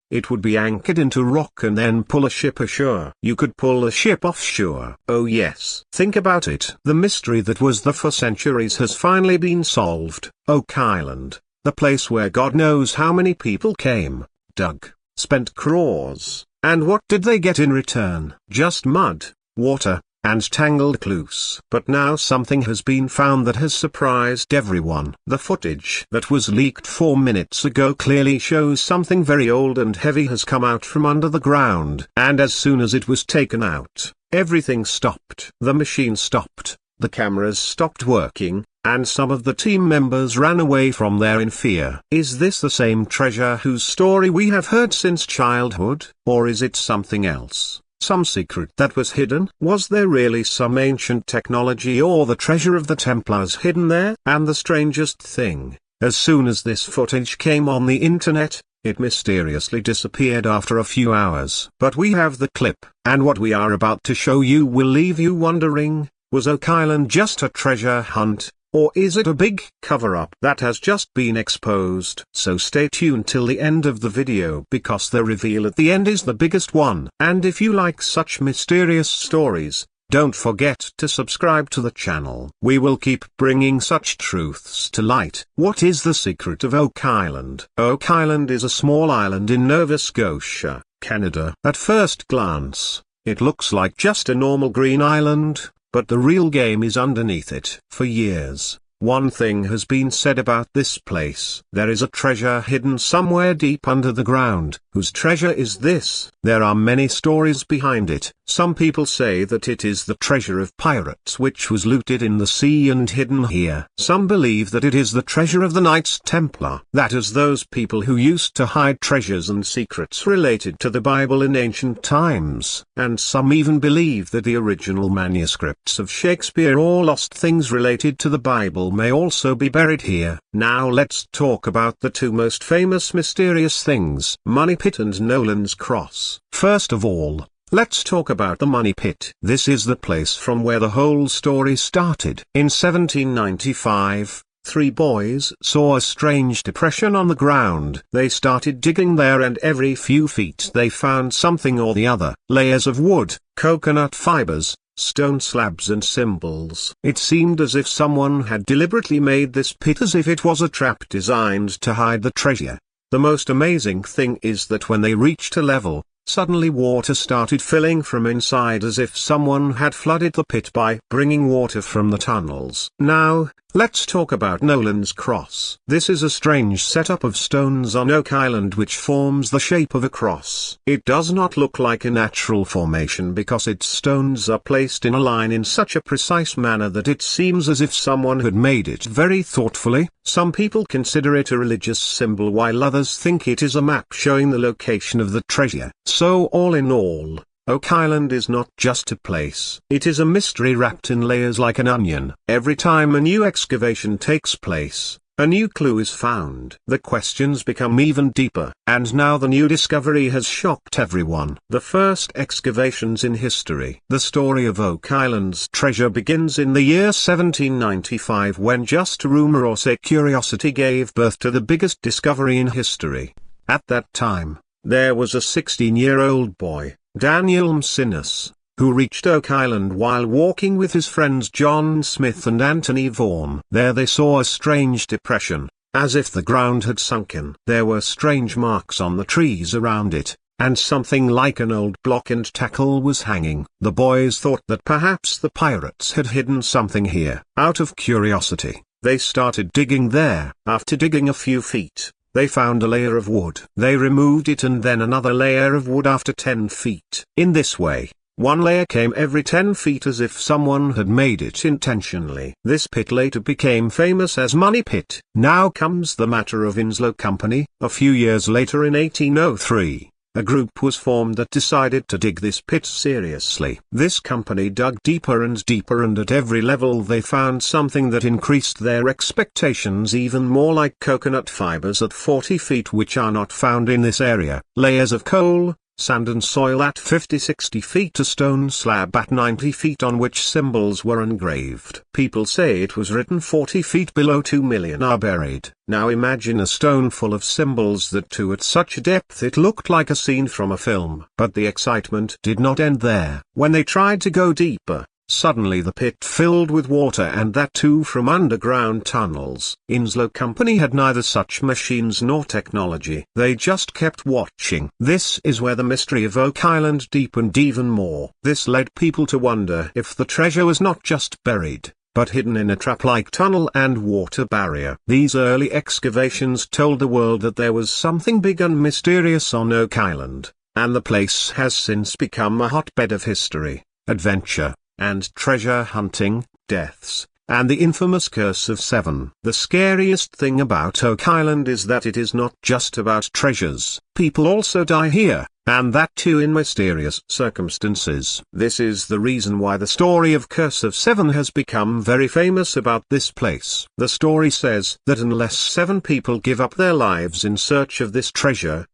It would be anchored into rock and then pull a ship ashore. You could pull a ship offshore. Oh yes. Think about it. The mystery that was there for centuries has finally been solved. Oak Island, the place where God knows how many people came, dug, spent crores, and what did they get in return? Just mud, water, and tangled clues. But now something has been found that has surprised everyone. The footage that was leaked 4 minutes ago clearly shows something very old and heavy has come out from under the ground. And as soon as it was taken out, everything stopped. The machine stopped, the cameras stopped working, and some of the team members ran away from there in fear. Is this the same treasure whose story we have heard since childhood, or is it something else? Some secret that was hidden? Was there really some ancient technology or the treasure of the Templars hidden there? And the strangest thing, as soon as this footage came on the internet, it mysteriously disappeared after a few hours. But we have the clip, and what we are about to show you will leave you wondering, was Oak Island just a treasure hunt? Or is it a big cover-up that has just been exposed? So stay tuned till the end of the video because the reveal at the end is the biggest one. And if you like such mysterious stories, don't forget to subscribe to the channel. We will keep bringing such truths to light. What is the secret of Oak Island? Oak Island is a small island in Nova Scotia, Canada. At first glance, it looks like just a normal green island, but the real game is underneath it. For years, one thing has been said about this place. There is a treasure hidden somewhere deep under the ground. Whose treasure is this? There are many stories behind it. Some people say that it is the treasure of pirates which was looted in the sea and hidden here. Some believe that it is the treasure of the Knights Templar. That is those people who used to hide treasures and secrets related to the Bible in ancient times. And some even believe that the original manuscripts of Shakespeare or lost things related to the Bible may also be buried here. Now let's talk about the two most famous mysterious things, Money Pit and Nolan's Cross. First of all, let's talk about the Money Pit. This is the place from where the whole story started. In 1795, 3 boys saw a strange depression on the ground. They started digging there and every few feet they found something or the other. Layers of wood, coconut fibers, stone slabs and symbols. It seemed as if someone had deliberately made this pit as if it was a trap designed to hide the treasure. The most amazing thing is that when they reached a level, suddenly water started filling from inside as if someone had flooded the pit by bringing water from the tunnels. Now, let's talk about Nolan's Cross. This is a strange setup of stones on Oak Island which forms the shape of a cross. It does not look like a natural formation because its stones are placed in a line in such a precise manner that it seems as if someone had made it very thoughtfully. Some people consider it a religious symbol while others think it is a map showing the location of the treasure. So all in all, Oak Island is not just a place. It is a mystery wrapped in layers like an onion. Every time a new excavation takes place, a new clue is found. The questions become even deeper. And now the new discovery has shocked everyone. The first excavations in history. The story of Oak Island's treasure begins in the year 1795 when just a rumor or say curiosity gave birth to the biggest discovery in history. At that time, there was a 16-year-old boy, Daniel Mcinnes, who reached Oak Island while walking with his friends John Smith and Anthony Vaughan. There they saw a strange depression, as if the ground had sunken. There were strange marks on the trees around it, and something like an old block and tackle was hanging. The boys thought that perhaps the pirates had hidden something here. Out of curiosity, they started digging there. After digging a few feet, they found a layer of wood. They removed it and then another layer of wood after 10 feet. In this way, one layer came every 10 feet as if someone had made it intentionally. This pit later became famous as Money Pit. Now comes the matter of Winslow Company. A few years later in 1803, a group was formed that decided to dig this pit seriously. This company dug deeper and deeper and at every level they found something that increased their expectations even more, like coconut fibers at 40 feet which are not found in this area, layers of coal, sand and soil at 50-60 feet, a stone slab at 90 feet on which symbols were engraved. People say it was written 40 feet below. 2 million are buried. Now imagine a stone full of symbols that too at such depth it looked like a scene from a film. But the excitement did not end there. When they tried to go deeper, suddenly the pit filled with water, and that too from underground tunnels. Inslow Company had neither such machines nor technology. They just kept watching. This is where the mystery of Oak Island deepened even more. This led people to wonder if the treasure was not just buried, but hidden in a trap-like tunnel and water barrier. These early excavations told the world that there was something big and mysterious on Oak Island, and the place has since become a hotbed of history, adventure, and treasure hunting, deaths, and the infamous Curse of Seven. The scariest thing about Oak Island is that it is not just about treasures. People also die here, and that too in mysterious circumstances. This is the reason why the story of Curse of Seven has become very famous about this place. The story says that unless 7 people give up their lives in search of this treasure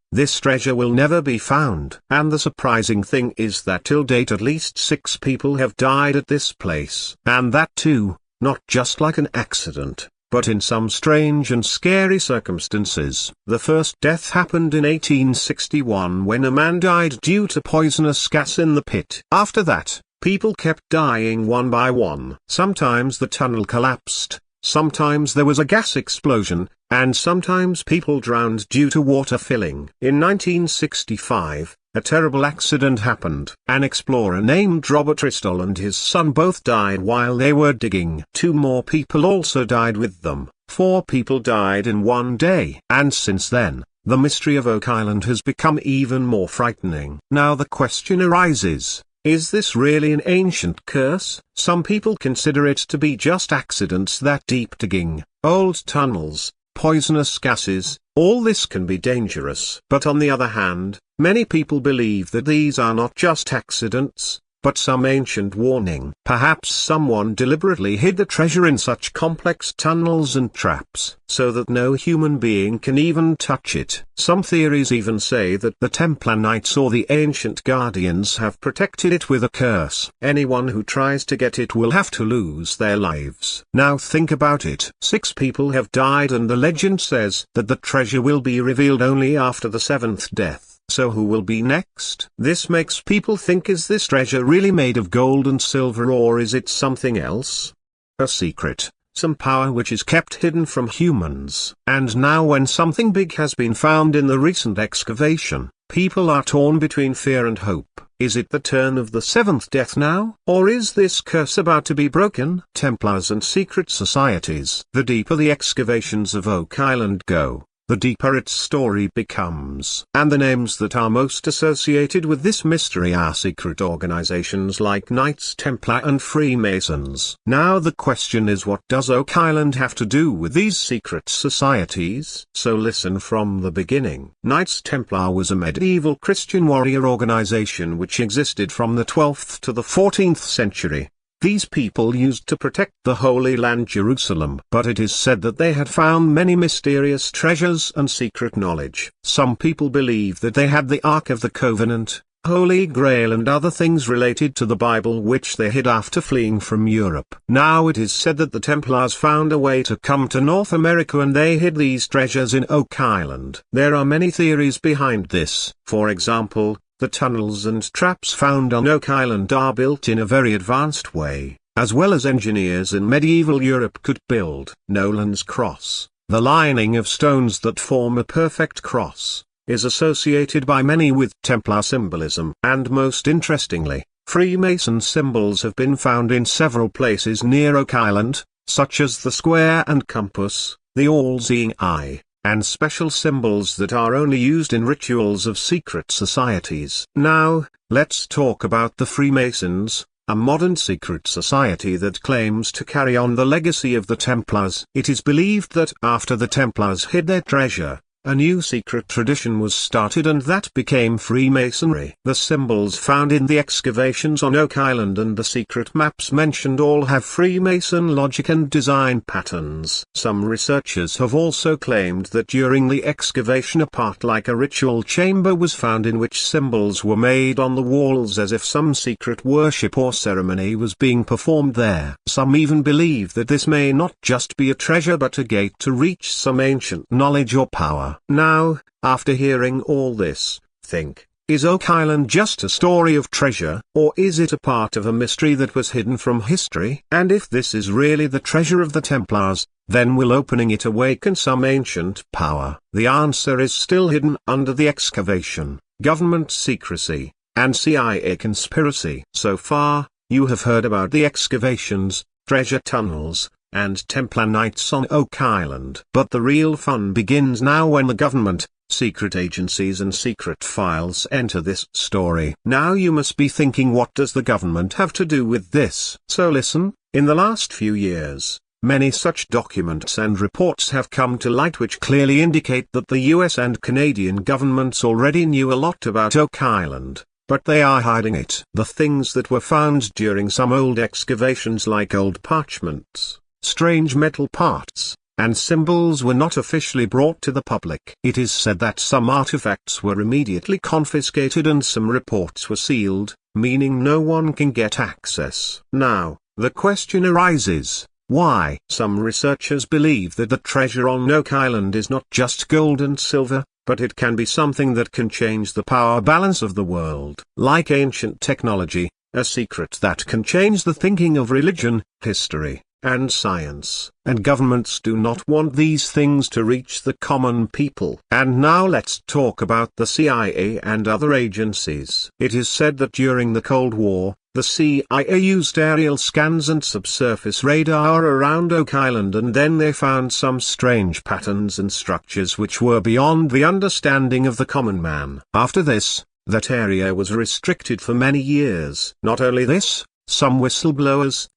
will never be found. And the surprising thing is that till date at least 6 people have died at this place. And that too, not just like an accident, but in some strange and scary circumstances. The first death happened in 1861 when a man died due to poisonous gas in the pit. After that, people kept dying one by one. Sometimes the tunnel collapsed, sometimes there was a gas explosion, and sometimes people drowned due to water filling. In 1965, a terrible accident happened. An explorer named Robert Bristol and his son both died while they were digging. 2 more people also died with them. 4 people died in one day. And since then, the mystery of Oak Island has become even more frightening. Now the question arises, is this really an ancient curse? Some people consider it to be just accidents, that deep digging, old tunnels, poisonous gases, all this can be dangerous. But on the other hand, many people believe that these are not just accidents, but some ancient warning. Perhaps someone deliberately hid the treasure in such complex tunnels and traps, so that no human being can even touch it. Some theories even say that the Templar Knights or the ancient guardians have protected it with a curse. Anyone who tries to get it will have to lose their lives. Now think about it. 6 people have died, and the legend says that the treasure will be revealed only after the 7th death. So who will be next? This makes people think, is this treasure really made of gold and silver, or is it something else? A secret, some power which is kept hidden from humans. And now when something big has been found in the recent excavation, people are torn between fear and hope. Is it the turn of the 7th death now? Or is this curse about to be broken? Templars and secret societies. The deeper the excavations of Oak Island go, the deeper its story becomes. And the names that are most associated with this mystery are secret organizations like Knights Templar and Freemasons. Now the question is, what does Oak Island have to do with these secret societies? So listen from the beginning. Knights Templar was a medieval Christian warrior organization which existed from the 12th to the 14th century. These people used to protect the Holy Land Jerusalem, but it is said that they had found many mysterious treasures and secret knowledge. Some people believe that they had the Ark of the Covenant, Holy Grail and other things related to the Bible which they hid after fleeing from Europe. Now it is said that the Templars found a way to come to North America and they hid these treasures in Oak Island. There are many theories behind this. For example, the tunnels and traps found on Oak Island are built in a very advanced way, as well as engineers in medieval Europe could build. Nolan's cross, the lining of stones that form a perfect cross, is associated by many with Templar symbolism. And most interestingly, Freemason symbols have been found in several places near Oak Island, such as the square and compass, the all-seeing eye, and special symbols that are only used in rituals of secret societies. Now, let's talk about the Freemasons, a modern secret society that claims to carry on the legacy of the Templars. It is believed that after the Templars hid their treasure, a new secret tradition was started, and that became Freemasonry. The symbols found in the excavations on Oak Island and the secret maps mentioned all have Freemason logic and design patterns. Some researchers have also claimed that during the excavation a part like a ritual chamber was found in which symbols were made on the walls as if some secret worship or ceremony was being performed there. Some even believe that this may not just be a treasure but a gate to reach some ancient knowledge or power. Now, after hearing all this, think, is Oak Island just a story of treasure, or is it a part of a mystery that was hidden from history? And if this is really the treasure of the Templars, then will opening it awaken some ancient power? The answer is still hidden under the excavation, government secrecy, and CIA conspiracy. So far, you have heard about the excavations, treasure tunnels, and Templar nights on Oak Island. But the real fun begins now when the government, secret agencies and secret files enter this story. Now you must be thinking, what does the government have to do with this? So listen, in the last few years, many such documents and reports have come to light which clearly indicate that the US and Canadian governments already knew a lot about Oak Island, but they are hiding it. The things that were found during some old excavations, like old parchments, strange metal parts, and symbols, were not officially brought to the public. It is said that some artifacts were immediately confiscated and some reports were sealed, meaning no one can get access. Now, the question arises, why? Some researchers believe that the treasure on Oak Island is not just gold and silver, but it can be something that can change the power balance of the world. Like ancient technology, a secret that can change the thinking of religion, history, and science. And governments do not want these things to reach the common people. And now let's talk about the CIA and other agencies. It is said that during the Cold War, the CIA used aerial scans and subsurface radar around Oak Island, and then they found some strange patterns and structures which were beyond the understanding of the common man. After this, that area was restricted for many years. Not only this, some whistleblowers,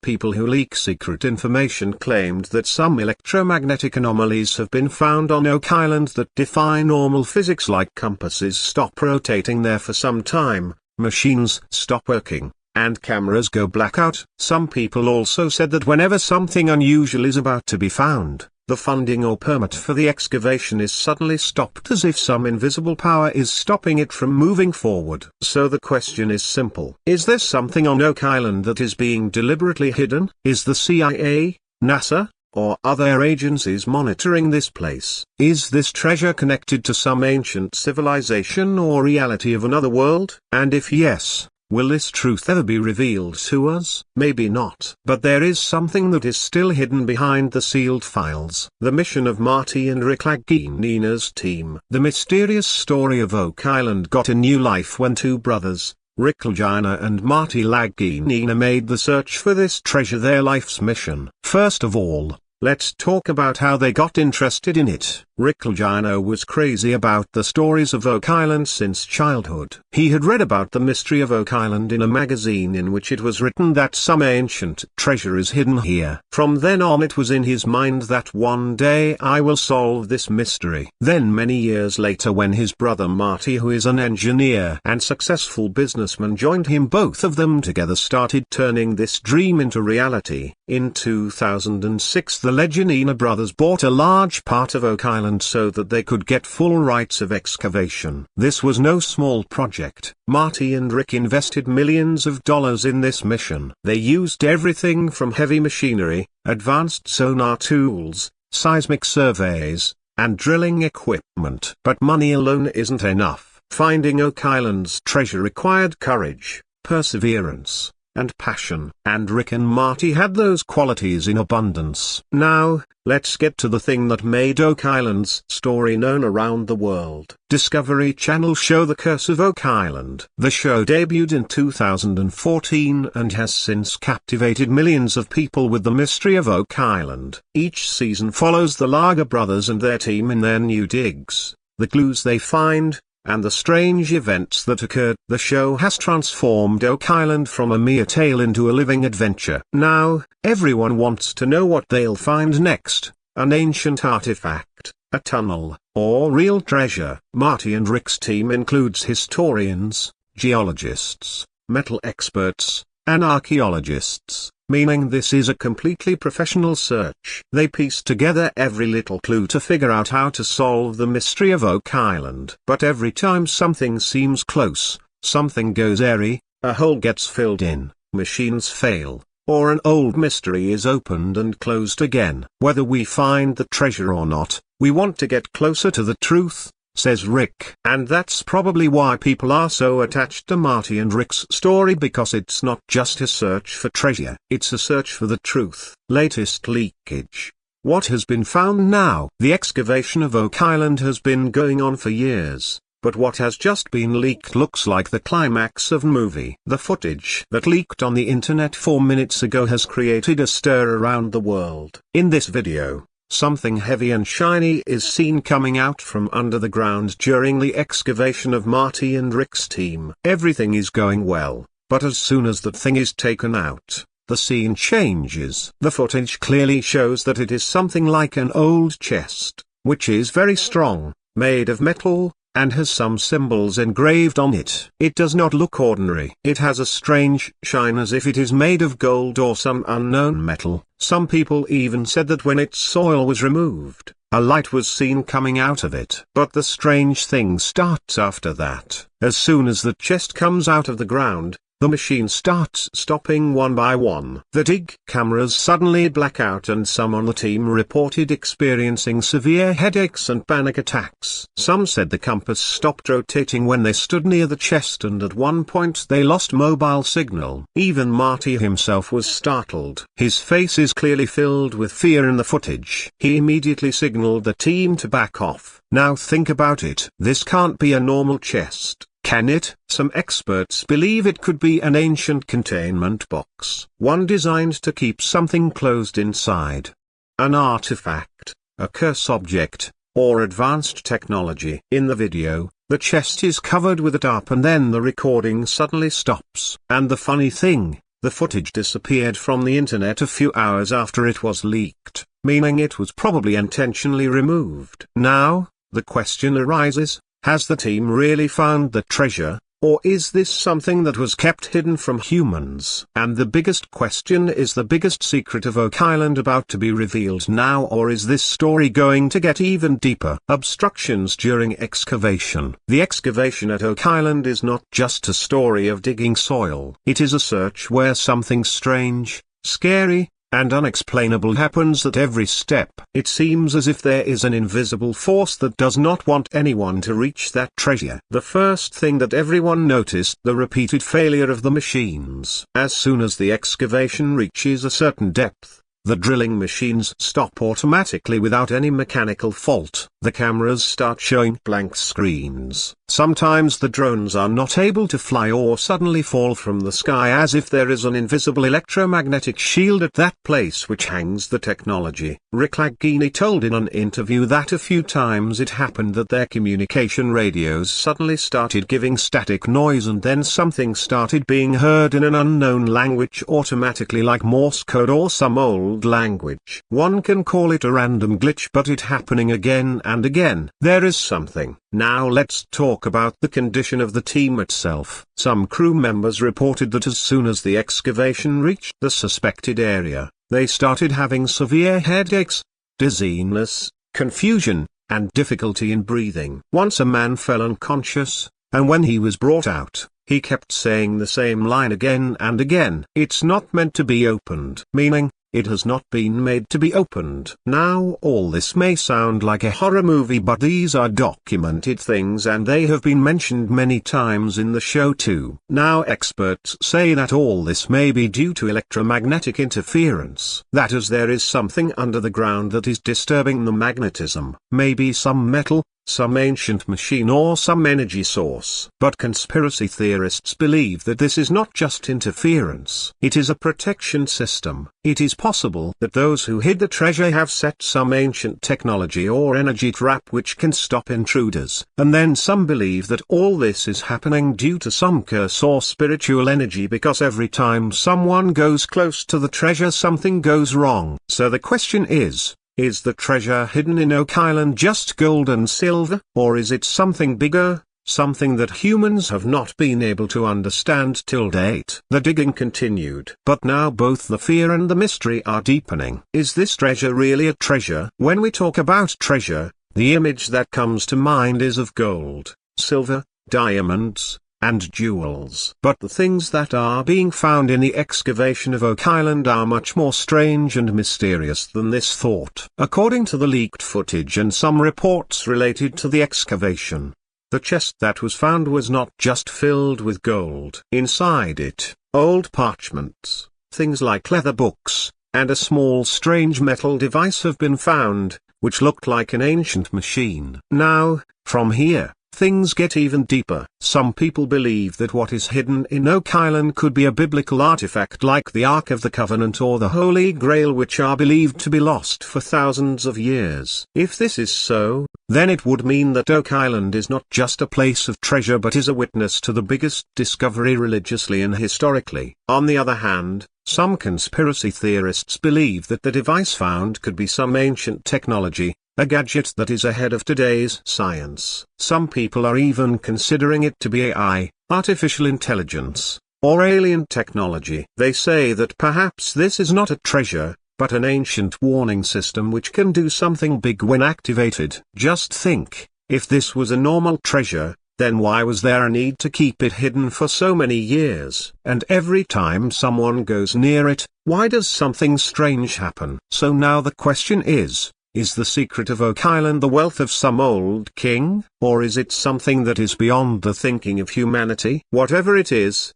people who leak secret information, claimed that some electromagnetic anomalies have been found on Oak Island that defy normal physics, like compasses stop rotating there for some time, machines stop working, and cameras go blackout. Some people also said that whenever something unusual is about to be found, the funding or permit for the excavation is suddenly stopped, as if some invisible power is stopping it from moving forward. So the question is simple. Is there something on Oak Island that is being deliberately hidden? Is the CIA, NASA, or other agencies monitoring this place? Is this treasure connected to some ancient civilization or reality of another world? And if yes, will this truth ever be revealed to us? Maybe not. But there is something that is still hidden behind the sealed files. The mission of Marty and Rick Lagina's team. The mysterious story of Oak Island got a new life when two brothers, Rick Lagina and Marty Lagina, made the search for this treasure their life's mission. First of all, let's talk about how they got interested in it. Rick Lagina was crazy about the stories of Oak Island since childhood. He had read about the mystery of Oak Island in a magazine in which it was written that some ancient treasure is hidden here. From then on, it was in his mind that one day I will solve this mystery. Then many years later, when his brother Marty, who is an engineer and successful businessman, joined him, both of them together started turning this dream into reality. In 2006, the Lagina brothers bought a large part of Oak Island so that they could get full rights of excavation. This was no small project. Marty and Rick invested millions of dollars in this mission. They used everything from heavy machinery, advanced sonar tools, seismic surveys, and drilling equipment. But money alone isn't enough. Finding Oak Island's treasure required courage, perseverance, and passion. And Rick and Marty had those qualities in abundance. Now, let's get to the thing that made Oak Island's story known around the world. Discovery Channel show The Curse of Oak Island. The show debuted in 2014 and has since captivated millions of people with the mystery of Oak Island. Each season follows the Lager brothers and their team in their new digs, the clues they find, and the strange events that occurred. The show has transformed Oak Island from a mere tale into a living adventure. Now, everyone wants to know what they'll find next: an ancient artifact, a tunnel, or real treasure. Marty and Rick's team includes historians, geologists, metal experts, and archaeologists, meaning this is a completely professional search. They piece together every little clue to figure out how to solve the mystery of Oak Island. But every time something seems close, something goes airy, a hole gets filled in, machines fail, or an old mystery is opened and closed again. Whether we find the treasure or not, we want to get closer to the truth, says Rick. And that's probably why people are so attached to Marty and Rick's story, because it's not just a search for treasure, it's a search for the truth. Latest leakage. What has been found now? The excavation of Oak Island has been going on for years, but what has just been leaked looks like the climax of a movie. The footage that leaked on the internet 4 minutes ago has created a stir around the world. In this video, something heavy and shiny is seen coming out from under the ground during the excavation of Marty and Rick's team. Everything is going well, but as soon as that thing is taken out, the scene changes. The footage clearly shows that it is something like an old chest, which is very strong, made of metal, and has some symbols engraved on it. It does not look ordinary. It has a strange shine as if it is made of gold or some unknown metal. Some people even said that when its soil was removed, a light was seen coming out of it. But the strange thing starts after that. As soon as the chest comes out of the ground, the machine starts stopping one by one. The dig cameras suddenly black out and some on the team reported experiencing severe headaches and panic attacks. Some said the compass stopped rotating when they stood near the chest, and at one point they lost mobile signal. Even Marty himself was startled. His face is clearly filled with fear in the footage. He immediately signaled the team to back off. Now think about it. This can't be a normal chest, can it? Some experts believe it could be an ancient containment box, one designed to keep something closed inside. An artifact, a curse object, or advanced technology. In the video, the chest is covered with a tarp and then the recording suddenly stops. And the funny thing, the footage disappeared from the internet a few hours after it was leaked, meaning it was probably intentionally removed. Now, the question arises, has the team really found the treasure, or is this something that was kept hidden from humans? And the biggest question is, the biggest secret of Oak Island about to be revealed now, or is this story going to get even deeper? Obstructions during excavation. The excavation at Oak Island is not just a story of digging soil. It is a search where something strange, scary, and unexplainable happens at every step. It seems as if there is an invisible force that does not want anyone to reach that treasure. The first thing that everyone noticed, the repeated failure of the machines. As soon as the excavation reaches a certain depth, the drilling machines stop automatically without any mechanical fault. The cameras start showing blank screens. Sometimes the drones are not able to fly or suddenly fall from the sky, as if there is an invisible electromagnetic shield at that place which hangs the technology. Rick Lagina told in an interview that a few times it happened that their communication radios suddenly started giving static noise, and then something started being heard in an unknown language automatically, like Morse code or some old language. One can call it a random glitch, but it happening again and again. There is something. Now let's talk about the condition of the team itself. Some crew members reported that as soon as the excavation reached the suspected area, they started having severe headaches, dizziness, confusion, and difficulty in breathing. Once a man fell unconscious, and when he was brought out, he kept saying the same line again and again. It's not meant to be opened, meaning, it has not been made to be opened. Now all this may sound like a horror movie, but these are documented things and they have been mentioned many times in the show too. Now experts say that all this may be due to electromagnetic interference. That is, there is something under the ground that is disturbing the magnetism. Maybe some metal, some ancient machine, or some energy source. But conspiracy theorists believe that this is not just interference. It is a protection system. It is possible that those who hid the treasure have set some ancient technology or energy trap which can stop intruders. And then some believe that all this is happening due to some curse or spiritual energy, because every time someone goes close to the treasure something goes wrong. So the question is Is the treasure hidden in Oak Island just gold and silver, or is it something bigger? Something that humans have not been able to understand till date. The digging continued. But now both the fear and the mystery are deepening. Is this treasure really a treasure? When we talk about treasure, the image that comes to mind is of gold, silver, diamonds, and jewels. But the things that are being found in the excavation of Oak Island are much more strange and mysterious than this thought. According to the leaked footage and some reports related to the excavation, the chest that was found was not just filled with gold. Inside it, old parchments, things like leather books, and a small strange metal device have been found, which looked like an ancient machine. Now, from here, things get even deeper. Some people believe that what is hidden in Oak Island could be a biblical artifact like the Ark of the Covenant or the Holy Grail, which are believed to be lost for thousands of years. If this is so, then it would mean that Oak Island is not just a place of treasure but is a witness to the biggest discovery religiously and historically. On the other hand, some conspiracy theorists believe that the device found could be some ancient technology, a gadget that is ahead of today's science. Some people are even considering it to be AI, artificial intelligence, or alien technology. They say that perhaps this is not a treasure, but an ancient warning system which can do something big when activated. Just think, if this was a normal treasure, then why was there a need to keep it hidden for so many years? And every time someone goes near it, why does something strange happen? So now the question is the secret of Oak Island the wealth of some old king, or is it something that is beyond the thinking of humanity? Whatever it is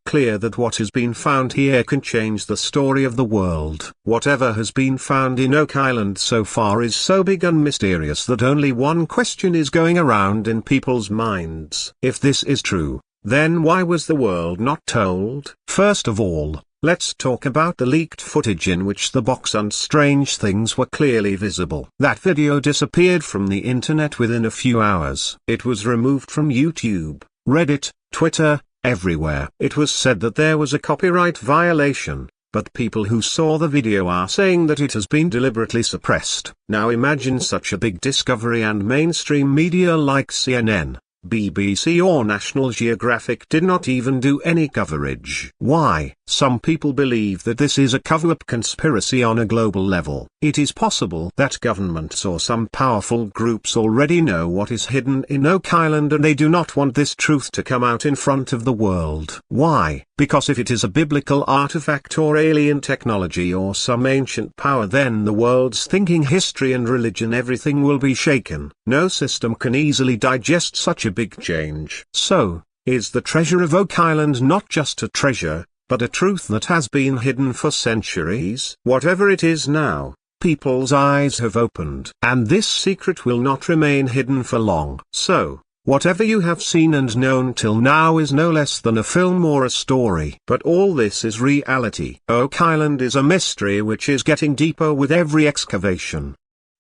clear that what has been found here can change the story of the world. Whatever has been found in Oak Island so far is so big and mysterious that only one question is going around in people's minds. If this is true, then why was the world not told? First of all, let's talk about the leaked footage in which the box and strange things were clearly visible. That video disappeared from the internet within a few hours. It was removed from YouTube, Reddit, Twitter, everywhere. It was said that there was a copyright violation, but people who saw the video are saying that it has been deliberately suppressed. Now imagine such a big discovery and mainstream media like CNN, BBC or National Geographic did not even do any coverage. Why? Some people believe that this is a cover-up conspiracy on a global level. It is possible that governments or some powerful groups already know what is hidden in Oak Island and they do not want this truth to come out in front of the world. Why? Because if it is a biblical artifact or alien technology or some ancient power, then the world's thinking, history and religion, everything will be shaken. No system can easily digest such a big change. So, is the treasure of Oak Island not just a treasure, but a truth that has been hidden for centuries? Whatever it is now, people's eyes have opened. And this secret will not remain hidden for long. So, whatever you have seen and known till now is no less than a film or a story. But all this is reality. Oak Island is a mystery which is getting deeper with every excavation.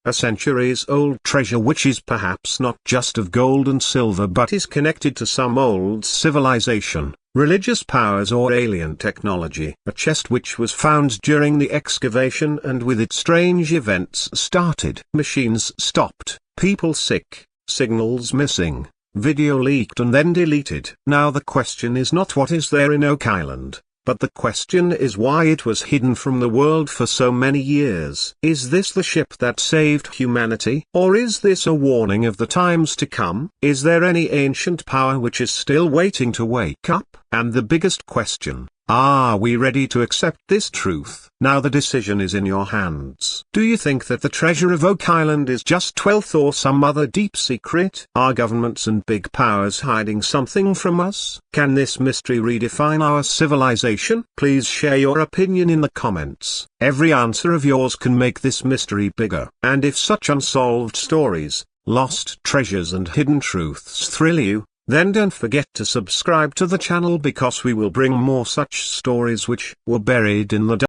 A centuries-old treasure which is perhaps not just of gold and silver but is connected to some old civilization, religious powers or alien technology. A chest which was found during the excavation and with it strange events started. Machines stopped, people sick, signals missing, video leaked and then deleted. Now the question is not what is there in Oak Island, but the question is why it was hidden from the world for so many years. Is this the ship that saved humanity? Or is this a warning of the times to come? Is there any ancient power which is still waiting to wake up? And the biggest question, are we ready to accept this truth? Now the decision is in your hands. Do you think that the treasure of Oak Island is just wealth or some other deep secret? Are governments and big powers hiding something from us? Can this mystery redefine our civilization? Please share your opinion in the comments. Every answer of yours can make this mystery bigger. And if such unsolved stories, lost treasures and hidden truths thrill you, then don't forget to subscribe to the channel because we will bring more such stories which were buried in the dark.